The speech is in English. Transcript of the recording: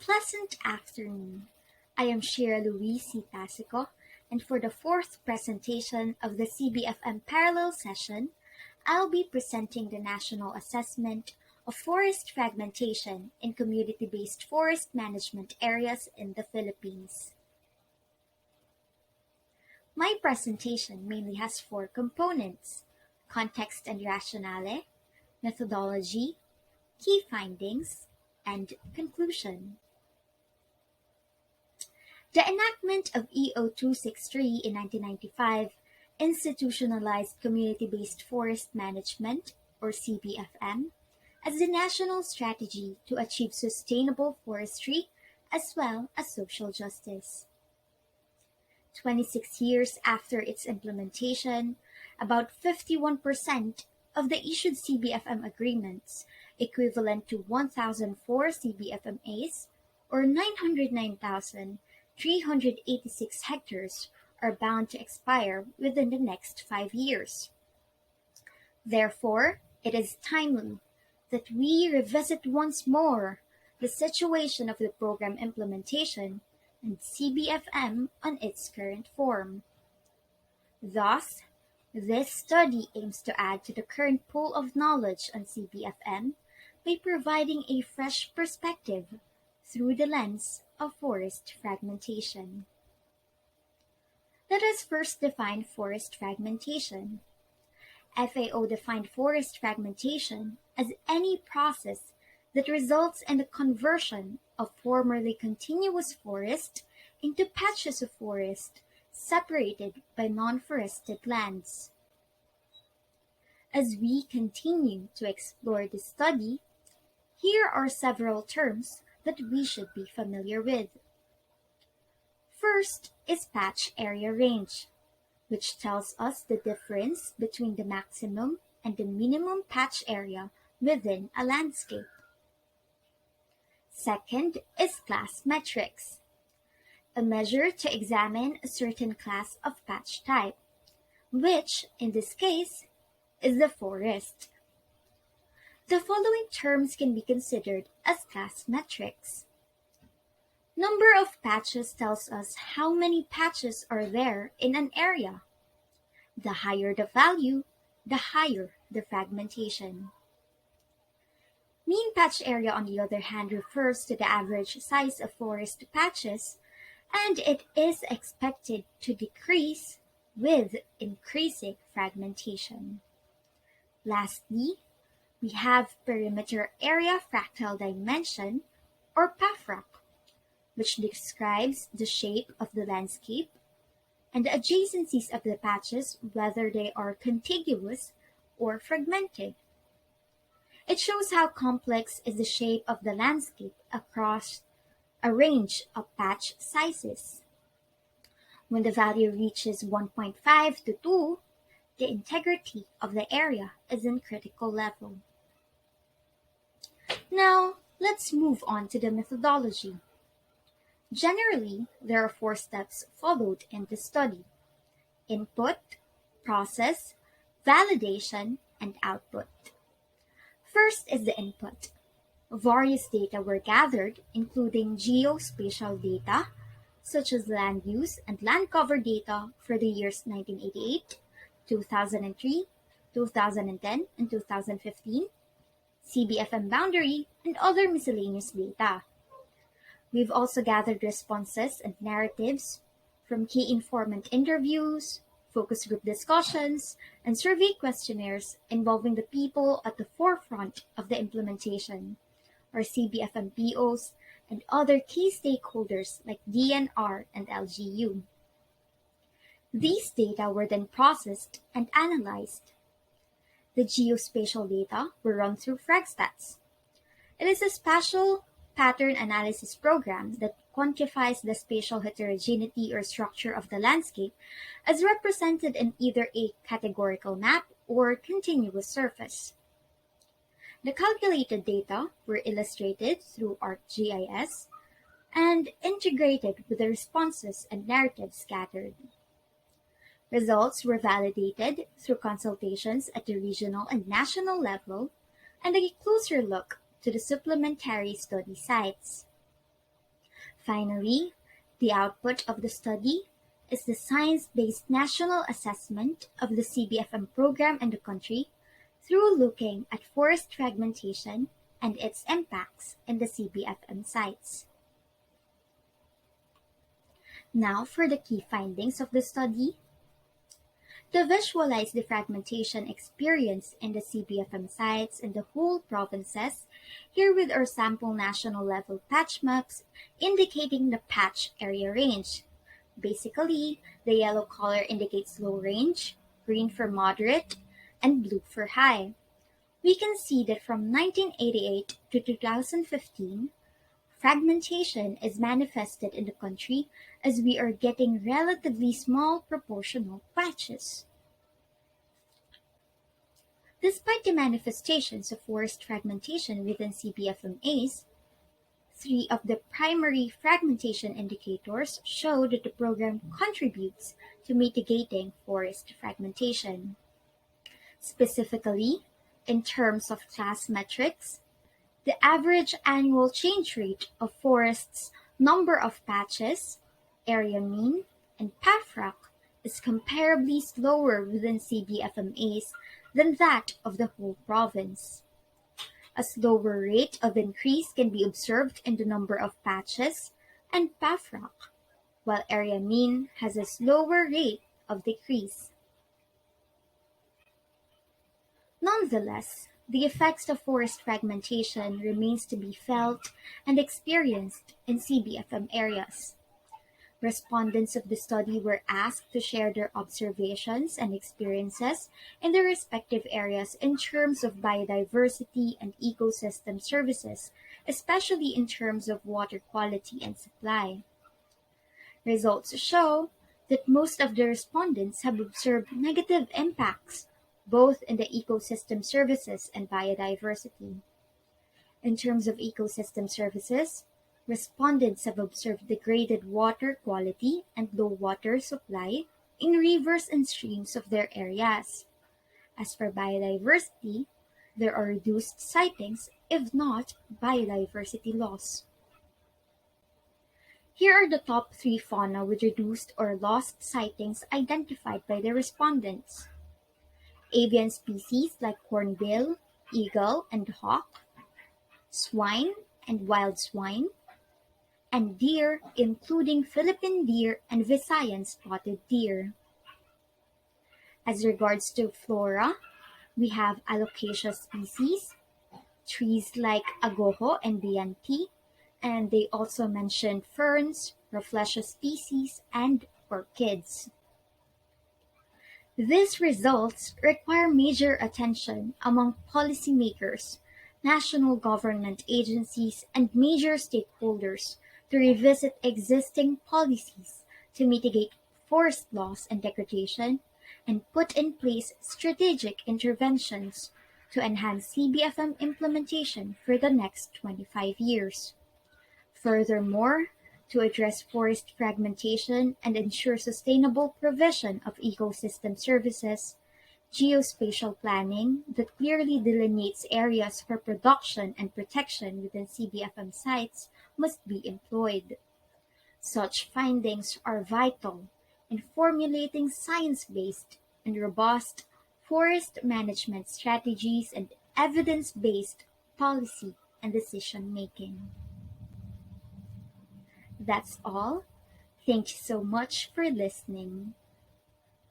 pleasant afternoon. I am Sheera Louise Tasico, and for the fourth presentation of the CBFM parallel session, I'll be presenting the National Assessment of Forest Fragmentation in Community-Based Forest Management Areas in the Philippines. My presentation mainly has four components: context and rationale, methodology, key findings, and conclusion. The enactment of EO 263 in 1995 institutionalized community-based forest management, or CBFM, as the national strategy to achieve sustainable forestry as well as social justice. 26 years after its implementation, about 51% of the issued CBFM agreements, equivalent to 1,004 CBFMAs, or 909,386 hectares, are bound to expire within the next 5 years. Therefore, it is timely that we revisit once more the situation of the program implementation and CBFM on its current form. Thus, this study aims to add to the current pool of knowledge on CBFM by providing a fresh perspective through the lens of forest fragmentation. Let us first define forest fragmentation. FAO defined forest fragmentation as any process that results in the conversion of formerly continuous forest into patches of forest separated by non-forested lands. As we continue to explore this study, here are several terms that we should be familiar with. First is patch area range, which tells us the difference between the maximum and the minimum patch area within a landscape. Second is class metrics, a measure to examine a certain class of patch type, which, in this case, is the forest. The following terms can be considered as class metrics. Number of patches tells us how many patches are there in an area. The higher the value, the higher the fragmentation. Mean patch area, on the other hand, refers to the average size of forest patches, and it is expected to decrease with increasing fragmentation. Lastly, we have perimeter area fractal dimension, or PAFRAC, which describes the shape of the landscape and the adjacencies of the patches, whether they are contiguous or fragmented. It shows how complex is the shape of the landscape across a range of patch sizes. When the value reaches 1.5 to 2, the integrity of the area is in critical level. Now, let's move on to the methodology. Generally, there are 4 steps followed in the study: input, process, validation, and output. First is the input. Various data were gathered, including geospatial data, such as land use and land cover data for the years 1988, 2003, 2010, and 2015, CBFM boundary, and other miscellaneous data. We've also gathered responses and narratives from key informant interviews, focus group discussions, and survey questionnaires involving the people at the forefront of the implementation, or CBFM POs, and other key stakeholders like DNR and LGU. These data were then processed and analyzed. The geospatial data were run through FragStats. It is a spatial pattern analysis program that quantifies the spatial heterogeneity or structure of the landscape as represented in either a categorical map or continuous surface. The calculated data were illustrated through ArcGIS and integrated with the responses and narratives gathered. Results were validated through consultations at the regional and national level and a closer look to the supplementary study sites. Finally, the output of the study is the science-based national assessment of the CBFM program in the country through looking at forest fragmentation and its impacts in the CBFM sites. Now for the key findings of the study. To visualize the fragmentation experience in the CBFM sites in the whole provinces, herewith are sample national level patch maps indicating the patch area range. Basically, the yellow color indicates low range, green for moderate, and blue for high. We can see that from 1988 to 2015, fragmentation is manifested in the country as we are getting relatively small proportional patches. Despite the manifestations of forest fragmentation within CBFMAs, three of the primary fragmentation indicators show that the program contributes to mitigating forest fragmentation. Specifically, in terms of class metrics, the average annual change rate of forests' number of patches, area mean, and PAFRAC is comparably slower within CBFMAs than that of the whole province. A slower rate of increase can be observed in the number of patches and PAFRAC, while area mean has a slower rate of decrease. Nonetheless, the effects of forest fragmentation remains to be felt and experienced in CBFM areas. Respondents of the study were asked to share their observations and experiences in their respective areas in terms of biodiversity and ecosystem services, especially in terms of water quality and supply. Results show that most of the respondents have observed negative impacts both in the ecosystem services and biodiversity. In terms of ecosystem services, respondents have observed degraded water quality and low water supply in rivers and streams of their areas. As for biodiversity, there are reduced sightings, if not biodiversity loss. Here are the top 3 fauna with reduced or lost sightings identified by the respondents. Avian species like hornbill, eagle, and hawk, swine and wild swine, and deer including Philippine deer and Visayan spotted deer. As regards to flora, we have alocasia species, trees like agoho and bianti, and they also mentioned ferns, rafflesia species, and orchids. These results require major attention among policymakers, national government agencies, and major stakeholders to revisit existing policies to mitigate forest loss and degradation, and put in place strategic interventions to enhance CBFM implementation for the next 25 years. Furthermore, to address forest fragmentation and ensure sustainable provision of ecosystem services, geospatial planning that clearly delineates areas for production and protection within CBFM sites must be employed. Such findings are vital in formulating science-based and robust forest management strategies and evidence-based policy and decision-making. That's all. Thank you so much for listening.